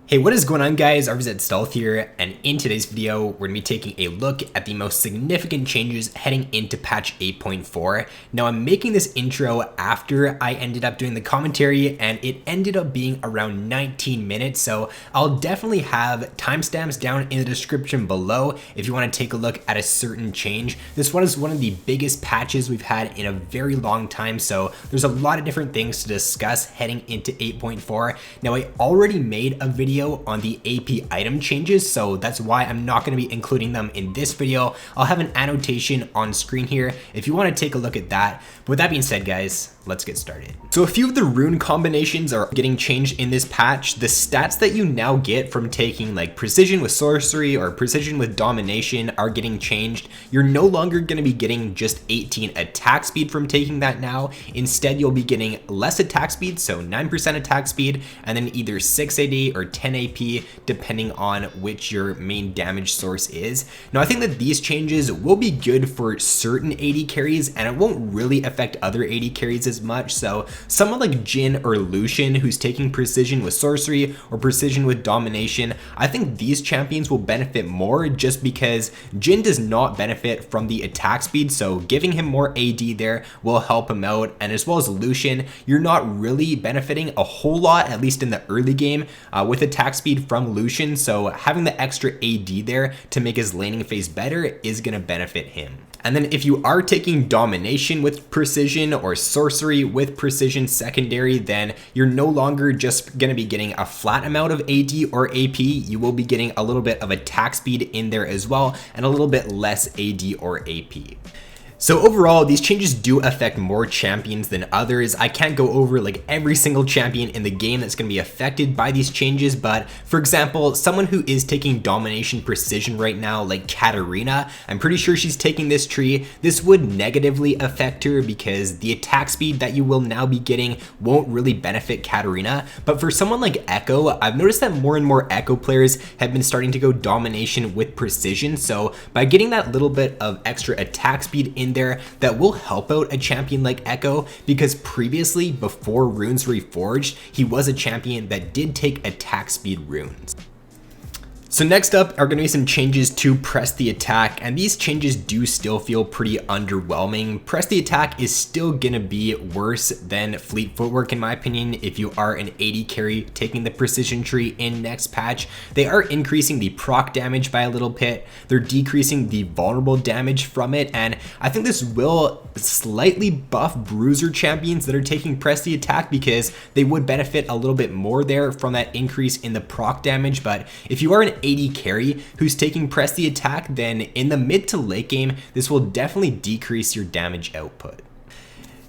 Hey, what is going on guys? RvzStealth here, and in today's video, we're going to be taking a look at the most significant changes heading into patch 8.4. Now, I'm making this intro after I ended up doing the commentary, and it ended up being around 19 minutes, so I'll definitely have timestamps down in the description below if you want to take a look at a certain change. This one is one of the biggest patches we've had in a very long time, so there's a lot of different things to discuss heading into 8.4. Now, I already made a video on the AP item changes, so that's why I'm not going to be including them in this video. I'll have an annotation on screen here if you want to take a look at that. But with that being said, guys, let's get started. So a few of the rune combinations are getting changed in this patch. The stats that you now get from taking like precision with sorcery or precision with domination are getting changed. You're no longer going to be getting just 18 attack speed from taking that now. Instead, you'll be getting less attack speed, so 9% attack speed, and then either 6 AD or 10 AP, depending on which your main damage source is. Now, I think that these changes will be good for certain AD carries, and it won't really affect other AD carries as much. So someone like Xin or Lucian who's taking precision with sorcery or precision with domination, I think these champions will benefit more just because Xin does not benefit from the attack speed, so giving him more AD there will help him out. And as well as Lucian, you're not really benefiting a whole lot, at least in the early game, with attack speed from Lucian, so having the extra AD there to make his laning phase better is going to benefit him. And then if you are taking domination with precision or sorcery with precision secondary, then you're no longer just going to be getting a flat amount of AD or AP. You will be getting a little bit of attack speed in there as well, and a little bit less AD or AP. So overall, these changes do affect more champions than others. I can't go over like every single champion in the game that's going to be affected by these changes, but for example, someone who is taking domination precision right now, like Katarina, I'm pretty sure she's taking this tree. This would negatively affect her because the attack speed that you will now be getting won't really benefit Katarina. But for someone like Echo, I've noticed that more and more Echo players have been starting to go domination with precision. So by getting that little bit of extra attack speed in there, that will help out a champion like Echo, because previously, before runes reforged, he was a champion that did take attack speed runes. So next up are going to be some changes to press the attack, and these changes do still feel pretty underwhelming. Press the attack is still going to be worse than fleet footwork in my opinion if you are an AD carry taking the precision tree in next patch. They are increasing the proc damage by a little bit, they're decreasing the vulnerable damage from it, and I think this will slightly buff bruiser champions that are taking press the attack because they would benefit a little bit more there from that increase in the proc damage. But if you are an AD carry who's taking press the attack, then in the mid to late game, this will definitely decrease your damage output.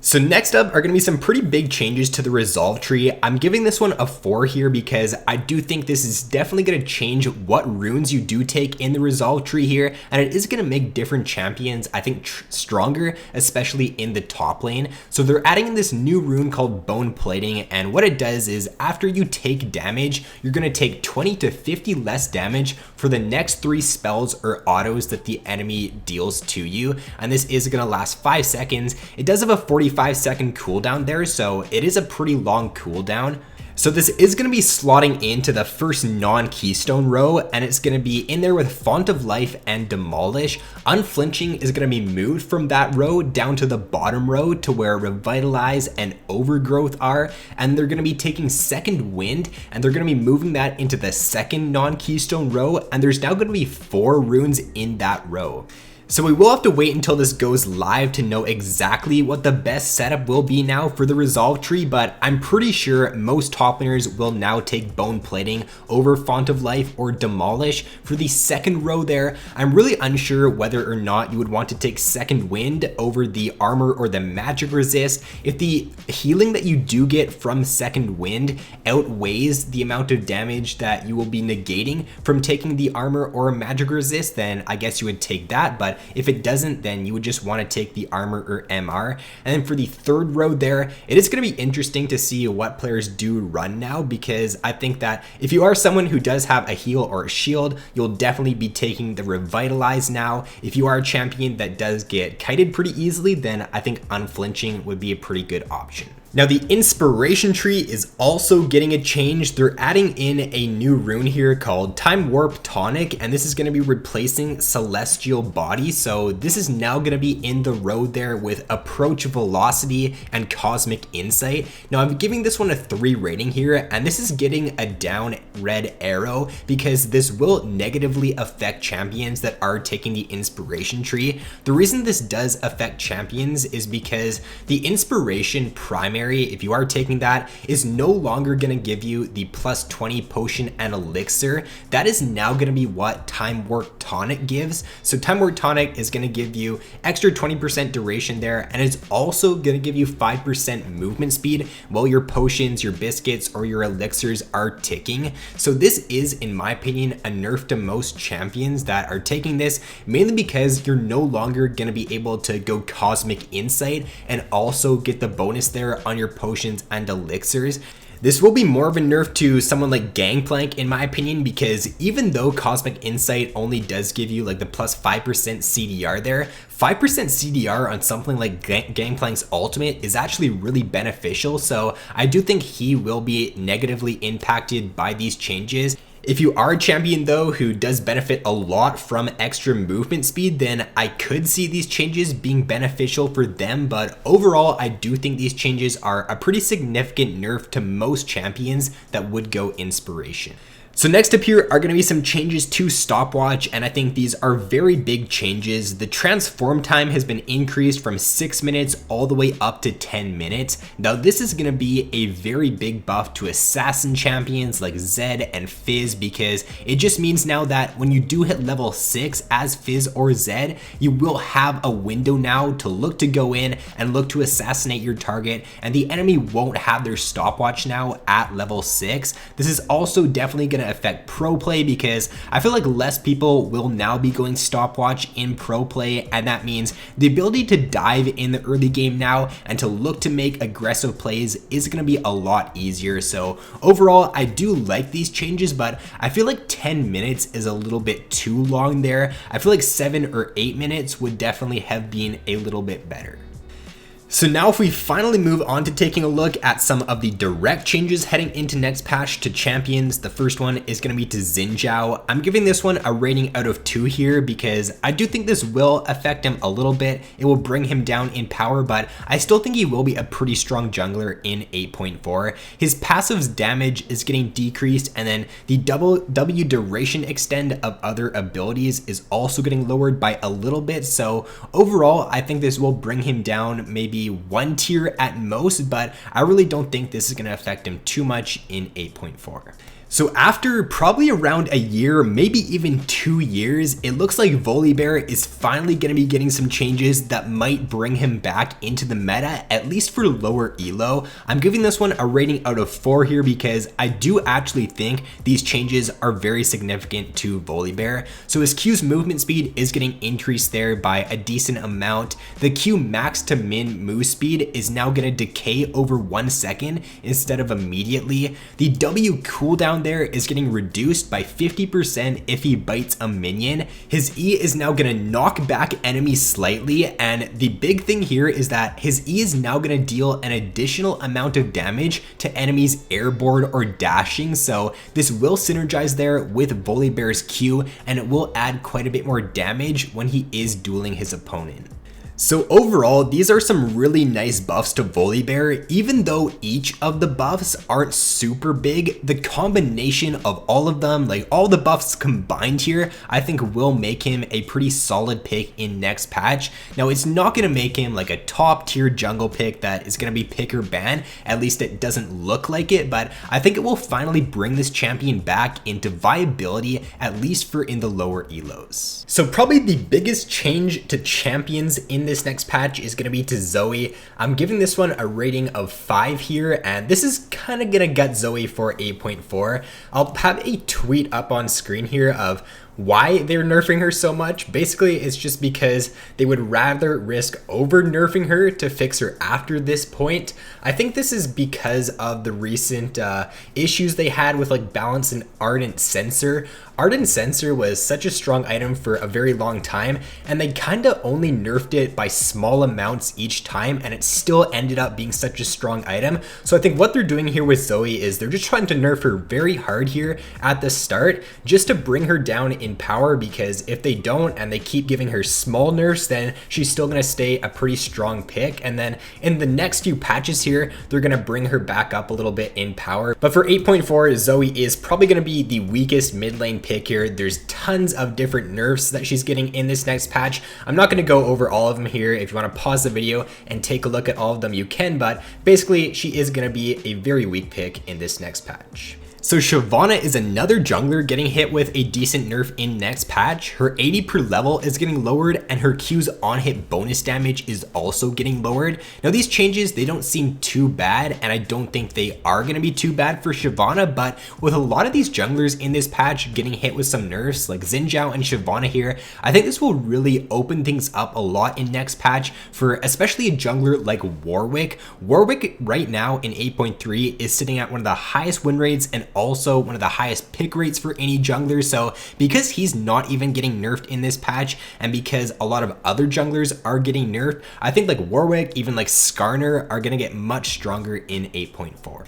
So next up are going to be some pretty big changes to the resolve tree. I'm giving this one a 4 here because I do think this is definitely going to change what runes you do take in the resolve tree here, and it is going to make different champions, I think, stronger, especially in the top lane. So they're adding in this new rune called Bone Plating, and what it does is after you take damage, you're going to take 20 to 50 less damage for the next 3 spells or autos that the enemy deals to you, and this is going to last 5 seconds. It does have a 45-second cooldown there, so it is a pretty long cooldown. So this is going to be slotting into the first non-keystone row, and it's going to be in there with Font of Life and Demolish. Unflinching is going to be moved from that row down to the bottom row to where Revitalize and Overgrowth are, and they're going to be taking Second Wind, and they're going to be moving that into the second non-keystone row, and there's now going to be 4 runes in that row. So we will have to wait until this goes live to know exactly what the best setup will be now for the resolve tree, but I'm pretty sure most top laners will now take Bone Plating over Font of Life or Demolish. For the second row there, I'm really unsure whether or not you would want to take Second Wind over the armor or the magic resist. If the healing that you do get from Second Wind outweighs the amount of damage that you will be negating from taking the armor or magic resist, then I guess you would take that, but if it doesn't, then you would just want to take the armor or MR. And then for the third row there, it is going to be interesting to see what players do run now, because I think that if you are someone who does have a heal or a shield, you'll definitely be taking the Revitalize now. If you are a champion that does get kited pretty easily, then I think Unflinching would be a pretty good option. Now the inspiration tree is also getting a change. They're adding in a new rune here called Time Warp Tonic, and this is going to be replacing Celestial Body. So this is now going to be in the road there with Approach Velocity and Cosmic Insight. Now I'm giving this one a 3 rating here, and this is getting a down red arrow because this will negatively affect champions that are taking the inspiration tree. The reason this does affect champions is because the inspiration primary, if you are taking that, is no longer going to give you the plus 20 potion and elixir. That is now going to be what Time Warp Tonic gives. So Time Warp Tonic is going to give you extra 20% duration there, and it's also going to give you 5% movement speed while your potions, your biscuits, or your elixirs are ticking. So this is, in my opinion, a nerf to most champions that are taking this, mainly because you're no longer going to be able to go Cosmic Insight and also get the bonus there on your potions and elixirs. This will be more of a nerf to someone like Gangplank, in my opinion, because even though Cosmic Insight only does give you like the plus 5% CDR there, 5% CDR on something like Gangplank's ultimate is actually really beneficial. So I do think he will be negatively impacted by these changes. If you are a champion though who does benefit a lot from extra movement speed, then I could see these changes being beneficial for them, but overall I do think these changes are a pretty significant nerf to most champions that would go inspiration. So next up here are going to be some changes to Stopwatch, and I think these are very big changes. The transform time has been increased from 6 minutes all the way up to 10 minutes. Now this is going to be a very big buff to assassin champions like Zed and Fizz, because it just means now that when you do hit level 6 as Fizz or Zed, you will have a window now to look to go in and look to assassinate your target, and the enemy won't have their Stopwatch now at level 6. This is also definitely going to affect pro play, because I feel like less people will now be going Stopwatch in pro play, and that means the ability to dive in the early game now and to look to make aggressive plays is going to be a lot easier. So overall I do like these changes, but I feel like 10 minutes is a little bit too long there. I feel like 7 or 8 minutes would definitely have been a little bit better. So now if we finally move on to taking a look at some of the direct changes heading into next patch to champions, the first one is going to be to Xin Zhao. I'm giving this one a rating out of 2 here because I do think this will affect him a little bit. It will bring him down in power, but I still think he will be a pretty strong jungler in 8.4. His passive's damage is getting decreased, and then the W duration extend of other abilities is also getting lowered by a little bit. So overall, I think this will bring him down maybe 1 tier at most, but I really don't think this is going to affect him too much in 8.4. So after probably around a year, maybe even 2 years, it looks like Volibear is finally going to be getting some changes that might bring him back into the meta, at least for lower elo. I'm giving this one a rating out of 4 here because I do actually think these changes are very significant to Volibear. So his Q's movement speed is getting increased there by a decent amount. The Q max to min move speed is now going to decay over 1 second instead of immediately. The W cooldown there is getting reduced by 50% if he bites a minion. His E is now going to knock back enemies slightly, and the big thing here is that his E is now going to deal an additional amount of damage to enemies airborne or dashing, so this will synergize there with Volibear's Q, and it will add quite a bit more damage when he is dueling his opponent. So overall, these are some really nice buffs to Volibear. Even though each of the buffs aren't super big, the combination of all of them, like all the buffs combined here, I think will make him a pretty solid pick in next patch. Now, it's not going to make him like a top tier jungle pick that is going to be pick or ban, at least it doesn't look like it, but I think it will finally bring this champion back into viability, at least for in the lower elos. So probably the biggest change to champions in this next patch is going to be to Zoe. I'm giving this one a rating of 5 here, and this is kind of going to gut Zoe for 8.4. I'll have a tweet up on screen here of why they're nerfing her so much. Basically, it's just because they would rather risk over nerfing her to fix her after this point. I think this is because of the recent issues they had with like balance and ardent sensor. Ardent sensor was such a strong item for a very long time, and they kind of only nerfed it by small amounts each time, and it still ended up being such a strong item. So I think what they're doing here with Zoe is they're just trying to nerf her very hard here at the start just to bring her down in power, because if they don't and they keep giving her small nerfs, then she's still going to stay a pretty strong pick. And then in the next few patches here, they're going to bring her back up a little bit in power. But for 8.4, Zoe is probably going to be the weakest mid lane pick here. There's tons of different nerfs that she's getting in this next patch. I'm not going to go over all of them here. If you want to pause the video and take a look at all of them, you can, but basically she is going to be a very weak pick in this next patch. So Shyvana is another jungler getting hit with a decent nerf in next patch. Her AD per level is getting lowered, and her Q's on hit bonus damage is also getting lowered. Now these changes, they don't seem too bad, and I don't think they are going to be too bad for Shyvana, but with a lot of these junglers in this patch getting hit with some nerfs like Xin Zhao and Shyvana here, I think this will really open things up a lot in next patch for especially a jungler like Warwick. Warwick right now in 8.3 is sitting at one of the highest win rates and also one of the highest pick rates for any jungler. So because he's not even getting nerfed in this patch, and because a lot of other junglers are getting nerfed, I think like Warwick, even like Skarner, are going to get much stronger in 8.4.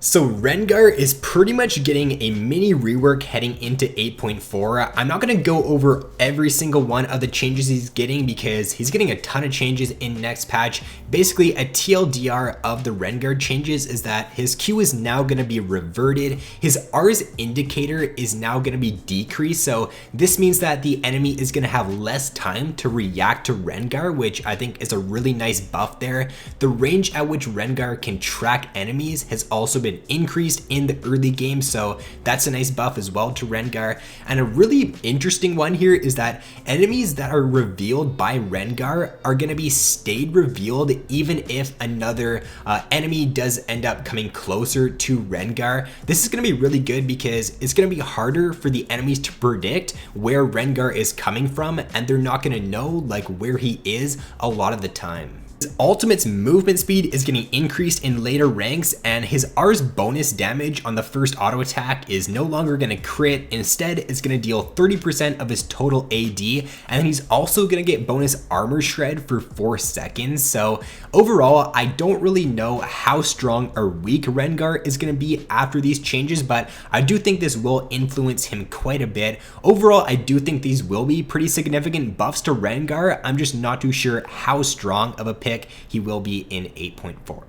So Rengar is pretty much getting a mini rework heading into 8.4. I'm not going to go over every single one of the changes he's getting because he's getting a ton of changes in next patch. Basically, a TLDR of the Rengar changes is that his Q is now going to be reverted. His R's indicator is now going to be decreased. So this means that the enemy is going to have less time to react to Rengar, which I think is a really nice buff there. The range at which Rengar can track enemies has also been increased in the early game, so that's a nice buff as well to Rengar. And a really interesting one here is that enemies that are revealed by Rengar are going to be stayed revealed even if another enemy does end up coming closer to Rengar. This is going to be really good because it's going to be harder for the enemies to predict where Rengar is coming from, and they're not going to know like where he is a lot of the time. His ultimate's movement speed is getting increased in later ranks, and his R's bonus damage on the first auto attack is no longer going to crit. Instead, it's going to deal 30% of his total AD, and then he's also going to get bonus armor shred for 4 seconds. So overall, I don't really know how strong or weak Rengar is going to be after these changes, but I do think this will influence him quite a bit. Overall, I do think these will be pretty significant buffs to Rengar. I'm just not too sure how strong of a pick he will be in 8.4.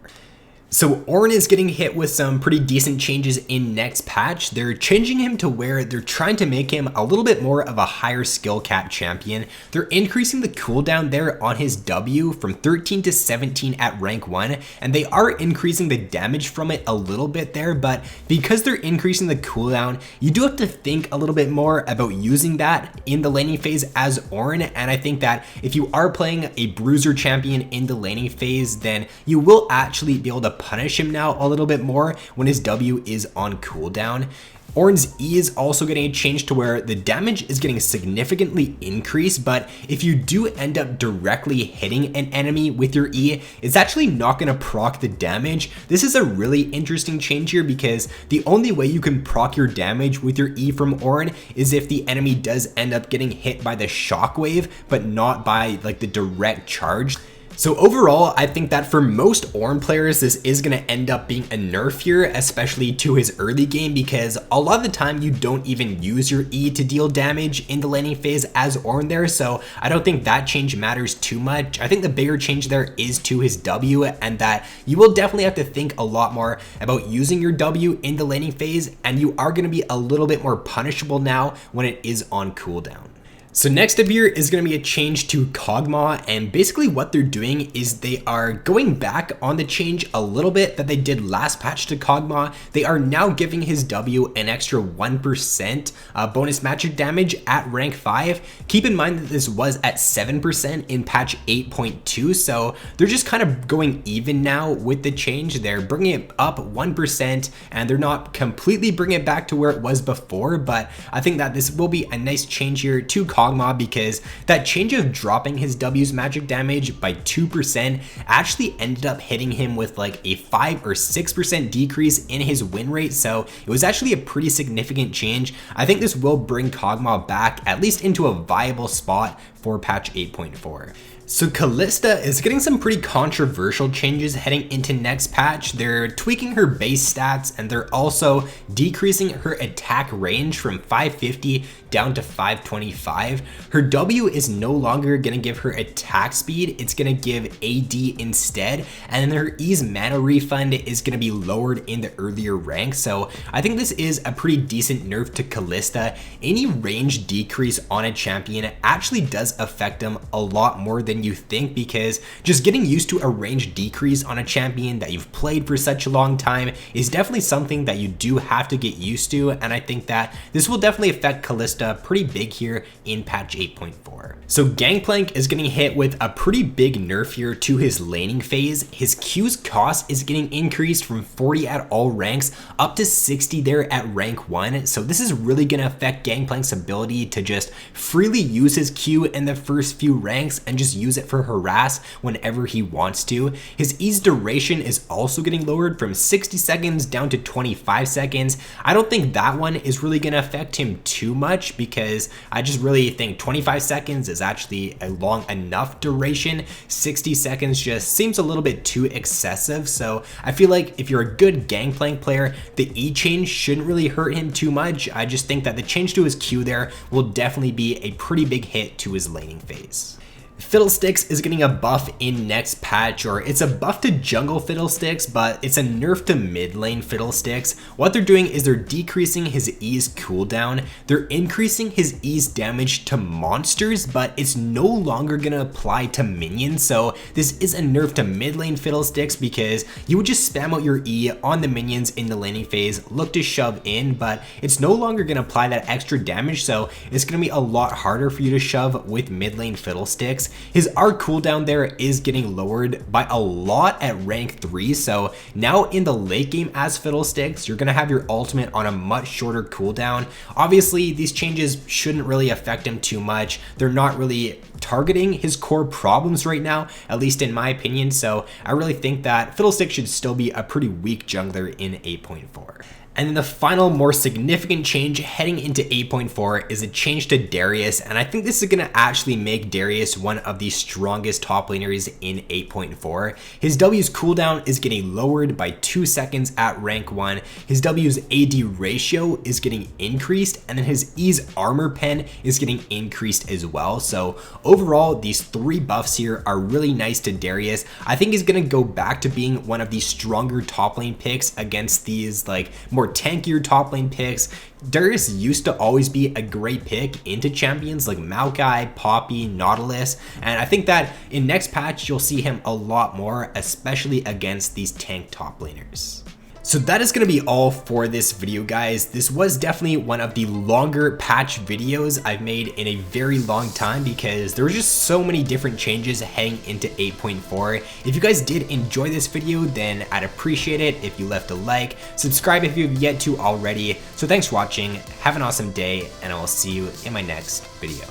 So Ornn is getting hit with some pretty decent changes in next patch. They're changing him to where they're trying to make him a little bit more of a higher skill cap champion. They're increasing the cooldown there on his W from 13 to 17 at rank 1, and they are increasing the damage from it a little bit there, but because they're increasing the cooldown, you do have to think a little bit more about using that in the laning phase as Ornn. And I think that if you are playing a bruiser champion in the laning phase, then you will actually be able to punish him now a little bit more when his W is on cooldown. Ornn's E is also getting a change to where the damage is getting significantly increased, but if you do end up directly hitting an enemy with your E, it's actually not going to proc the damage. This is a really interesting change here because the only way you can proc your damage with your E from Ornn is if the enemy does end up getting hit by the shockwave, but not by like the direct charge. So overall, I think that for most Ornn players, this is going to end up being a nerf here, especially to his early game, because a lot of the time you don't even use your E to deal damage in the laning phase as Ornn there, so I don't think that change matters too much. I think the bigger change there is to his W, and that you will definitely have to think a lot more about using your W in the laning phase, and you are going to be a little bit more punishable now when it is on cooldown. So next up here is going to be a change to Kogmaw, and basically what they're doing is they are going back on the change a little bit that they did last patch to Kogmaw. They are now giving his W an extra 1% bonus magic damage at rank 5. Keep in mind that this was at 7% in patch 8.2, so they're just kind of going even now with the change. They're bringing it up 1%, and they're not completely bringing it back to where it was before, but I think that this will be a nice change here to Kogmaw, because that change of dropping his W's magic damage by 2% actually ended up hitting him with like a 5 or 6% decrease in his win rate, so it was actually a pretty significant change. I think this will bring Kogmaw back at least into a viable spot for patch 8.4. So Kalista is getting some pretty controversial changes heading into next patch. They're tweaking her base stats and they're also decreasing her attack range from 550 down to 525. Her W is no longer going to give her attack speed, it's going to give AD instead, and then her E's mana refund is going to be lowered in the earlier ranks. So I think this is a pretty decent nerf to Kalista. Any range decrease on a champion actually does affect them a lot more than you think, because just getting used to a range decrease on a champion that you've played for such a long time is definitely something that you do have to get used to, and I think that this will definitely affect Kalista pretty big here in patch 8.4. So Gangplank is getting hit with a pretty big nerf here to his laning phase. His Q's cost is getting increased from 40 at all ranks up to 60 there at rank 1, so this is really going to affect Gangplank's ability to just freely use his Q in the first few ranks and just use it for harass whenever he wants to. His E's duration is also getting lowered from 60 seconds down to 25 seconds. I don't think that one is really going to affect him too much, because I just really think 25 seconds is actually a long enough duration. 60 seconds just seems a little bit too excessive, so I feel like if you're a good Gangplank player, the E change shouldn't really hurt him too much. I just think that the change to his Q there will definitely be a pretty big hit to his laning phase. Fiddlesticks is getting a buff in next patch, or it's a buff to jungle Fiddlesticks, but it's a nerf to mid lane Fiddlesticks. What they're doing is they're decreasing his E's cooldown, they're increasing his E's damage to monsters, but it's no longer gonna apply to minions. So this is a nerf to mid lane Fiddlesticks, because you would just spam out your E on the minions in the laning phase, look to shove in, but it's no longer gonna apply that extra damage, so it's gonna be a lot harder for you to shove with mid lane Fiddlesticks. His R cooldown there is getting lowered by a lot at rank 3, so now in the late game as Fiddlesticks, you're going to have your ultimate on a much shorter cooldown. Obviously, these changes shouldn't really affect him too much. They're not really targeting his core problems right now, at least in my opinion, so I really think that Fiddlesticks should still be a pretty weak jungler in 8.4. And then the final more significant change heading into 8.4 is a change to Darius, and I think this is going to actually make Darius one of the strongest top laners in 8.4. His W's cooldown is getting lowered by 2 seconds at rank 1, his W's AD ratio is getting increased, and then his E's armor pen is getting increased as well. So overall, these 3 buffs here are really nice to Darius. I think he's going to go back to being one of the stronger top lane picks against these like more tankier top lane picks. Darius used to always be a great pick into champions like Maokai, Poppy, Nautilus, and I think that in next patch you'll see him a lot more, especially against these tank top laners. So that is going to be all for this video, guys. This was definitely one of the longer patch videos I've made in a very long time, because there were just so many different changes heading into 8.4. If you guys did enjoy this video, then I'd appreciate it if you left a like, subscribe if you've yet to already. So thanks for watching, have an awesome day, and I will see you in my next video.